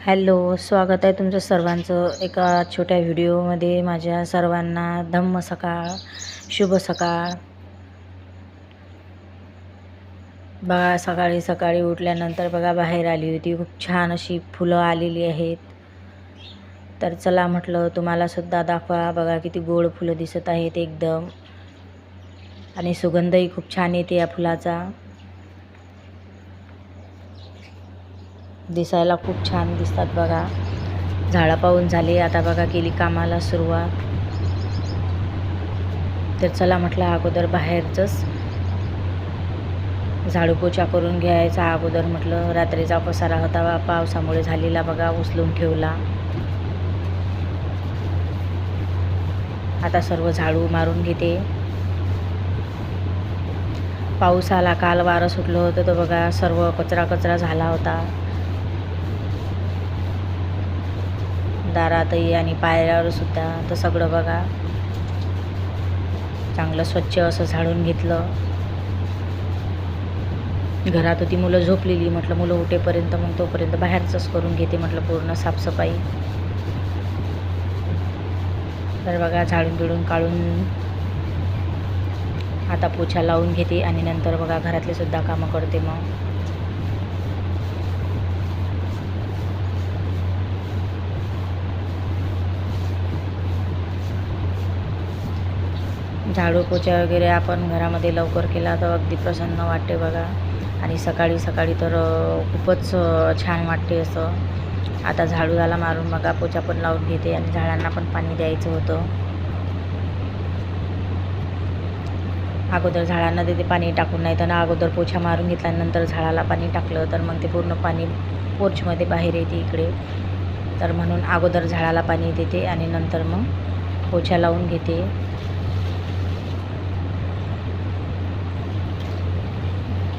Hello, स्वागत आहे तुमचं सर्वांचं एका छोट्या व्हिडिओमध्ये. माझ्या सर्वांना धम्म सकाळ, शुभ सकाळ. बघा, सकाळी सकाळी उठल्यानंतर बघा बाहेर आली होती. खूप छान अशी फुलं आलेली आहेत. तर चला म्हटलं तुम्हाला सुद्धा दाखवा. बघा किती गोड फुलं दिसत आहेत एकदम, आणि सुगंधही खूप छान येते या फुलाचा. दिसायला खूप छान दिसतात बघा. झाडं पाहून झाली, आता बघा केली कामाला सुरुवात. तर चला म्हटलं अगोदर बाहेरचंच झाडू पोछा करून घ्यायचा. अगोदर म्हटलं रात्रीचा पसारा होता पावसामुळे झालेला बघा, उचलून ठेवला. आता सर्व झाडू मारून घेते. पाऊस आला, काल वारं सुटलं होतं तर बघा सर्व कचरा झाला होता. दारातही आणि पायऱ्यावर सुद्धा. तर सगळं बघा चांगलं स्वच्छ असं झाडून घेतलं. घरात होती मुलं झोपलेली, म्हटलं मुलं उठेपर्यंत मग तोपर्यंत बाहेरचंच करून घेते म्हटलं पूर्ण साफसफाई. तर बघा झाडून बिडून काढून आता पोछा लावून घेते आणि नंतर बघा घरातले सुद्धा कामं करते. मग झाडू पोछा वगैरे आपण घरामध्ये लवकर केला तर अगदी प्रसन्न वाटते बघा. आणि सकाळी सकाळी तर खूपच छान वाटते असं. आता झाडू झाला मारून बघा पोछा पण लावून घेते आणि झाडांना पण पाणी द्यायचं होतं. अगोदर झाडांना तिथे पाणी टाकून, नाही तर अगोदर पोछा मारून घेतल्यानंतर झाडाला पाणी टाकलं तर मग ते पूर्ण पाणी पोर्चमध्ये बाहेर येते इकडे. तर म्हणून अगोदर झाडाला पाणी देते आणि नंतर मग पोछा लावून घेते.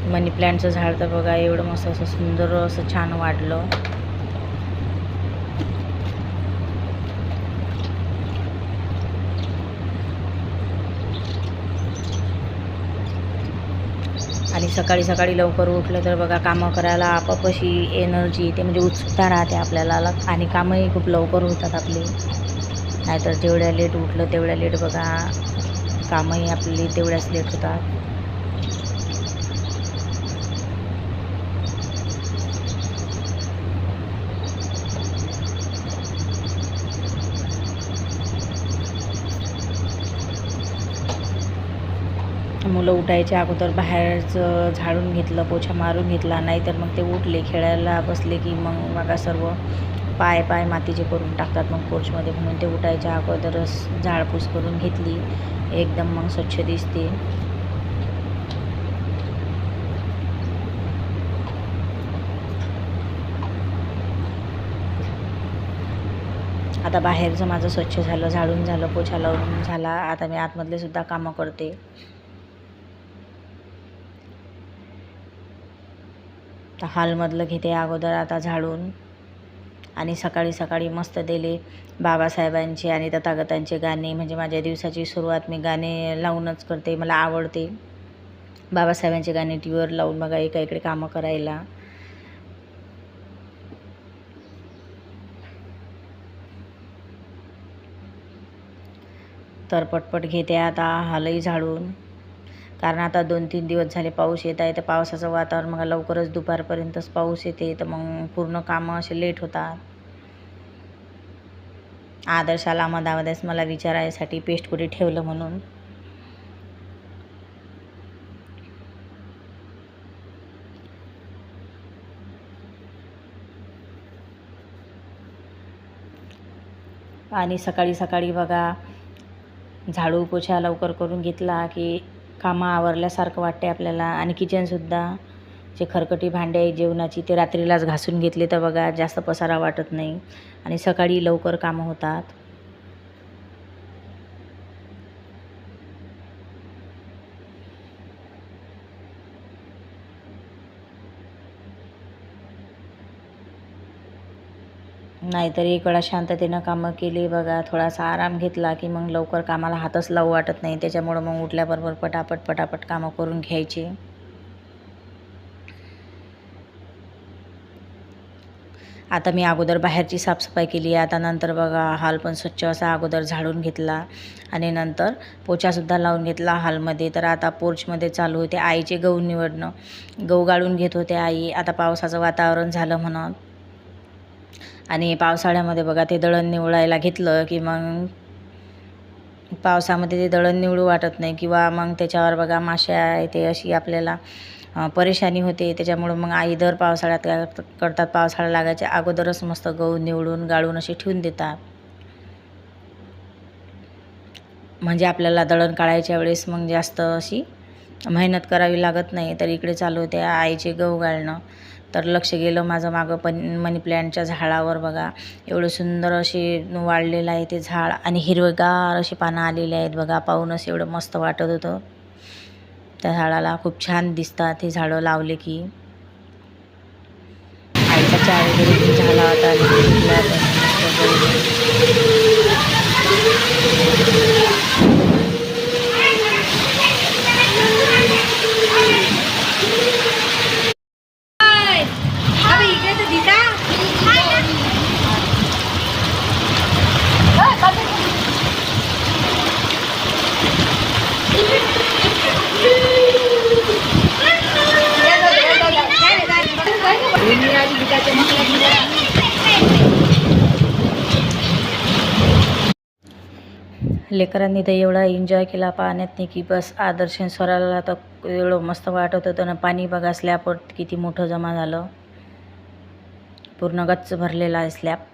मनी प्लॅन्टचं झाड तर बघा एवढं मस्त असं सुंदर असं छान वाढलं. आणि सकाळी सकाळी लवकर उठलं तर बघा कामं करायला आपोआप अशी एनर्जी येते, म्हणजे उत्सुकता राहते आपल्याला. आणि कामंही खूप लवकर होतात आपले. नाहीतर जेवढ्या लेट उठलं तेवढ्या लेट बघा कामंही आपली तेवढ्याच लेट होतात. मुलं उठायच्या अगोदर बाहेरचं झाडून घेतलं, पोछा मारून घेतला. नाहीतर मग ते उठले खेळायला बसले की मग बघा सर्व पाय मातीचे करून टाकतात मग पोर्चमध्ये. म्हणून ते उठायच्या अगोदरच झाडपूस करून घेतली, एकदम मग स्वच्छ दिसते. आता बाहेरचं माझं स्वच्छ झालं, झाडून झालं, पोछा लावून झाला. आता मी आतमधले सुद्धा कामं करते. तर हॉलमधलं घेते अगोदर आता झाडून. आणि सकाळी सकाळी मस्त दिले बाबासाहेबांचे आणि तथागतांचे गाणे. म्हणजे माझ्या दिवसाची सुरुवात मी गाणे लावूनच करते, मला आवडते बाबासाहेबांचे गाणे टी व्हीवर लावून बघा एका इकडे कामं करायला. तर पटपट घेते आता हॉलही झाडून. कारण आता 2-3 दिवस झाले पाऊस येत आहे. तर पावसाचं वातावरण मग लवकरच दुपारपर्यंतच पाऊस येते, तर मग पूर्ण कामं असे लेट होतात. आदर्शाला मधामध्येच मला विचारायसाठी पेस्ट कुठे ठेवलं म्हणून. आणि सकाळी सकाळी बघा झाडू पोछा लवकर करून घेतला की कामं आवरल्यासारखं वाटते आपल्याला. आणि किचनसुद्धा जे खरकटी भांडे आहे जेवणाची ते रात्रीलाच घासून घेतले तर बघा जास्त पसारा वाटत नाही आणि सकाळी लवकर कामं होतात. नाहीतर एक वेळा शांततेनं कामं केली बघा, थोडासा आराम घेतला की मग लवकर कामाला हातच लावू वाटत नाही. त्याच्यामुळं मग उठल्याबरोबर पटापट कामं करून घ्यायची. आता मी अगोदर बाहेरची साफसफाई केली. आता नंतर बघा हॉल पण स्वच्छ असा अगोदर झाडून घेतला आणि नंतर पोछासुद्धा लावून घेतला हॉलमध्ये. तर आता पोर्चमध्ये चालू होते आईचे गहू निवडणं. गहू गाळून घेत होते आई. आता पावसाचं वातावरण झालं म्हणून आणि पावसाळ्यामध्ये बघा ते दळण निवडायला घेतलं की मग पावसामध्ये ते दळण निवडू वाटत नाही किंवा मग त्याच्यावर बघा माश्या येते अशी आपल्याला परेशानी होते. त्याच्यामुळं मग आई दर पावसाळ्यात काय करतात, पावसाळा लागायच्या अगोदरच मस्त गहू निवडून गाळून असे ठेवून देतात. म्हणजे आपल्याला दळण काढायच्या वेळेस मग जास्त अशी मेहनत करावी लागत नाही. तर इकडे चालू होते आईचे गहू गाळणं. तर लक्ष गेलं माझं मागं मनी प्लॅन्टच्या झाडावर बघा. एवढं सुंदर असे वाढलेलं आहे ते झाड आणि हिरवेगार अशी पानं आलेली आहेत बघा. पाहूनच एवढं मस्त वाटत होतं. त्या झाडाला खूप छान दिसतात हे झाडं लावले की. आईचा चहा वगैरे झाला होता लेकरांनी तर एवढा एन्जॉय केला पाण्यात नाही की बस. आदर्शन स्वराला तर एवढं मस्त वाटत होतं ना. पाणी बघा स्लॅबवर किती मोठं जमा झालं, पूर्ण गच्च भरलेला आहे स्लॅब.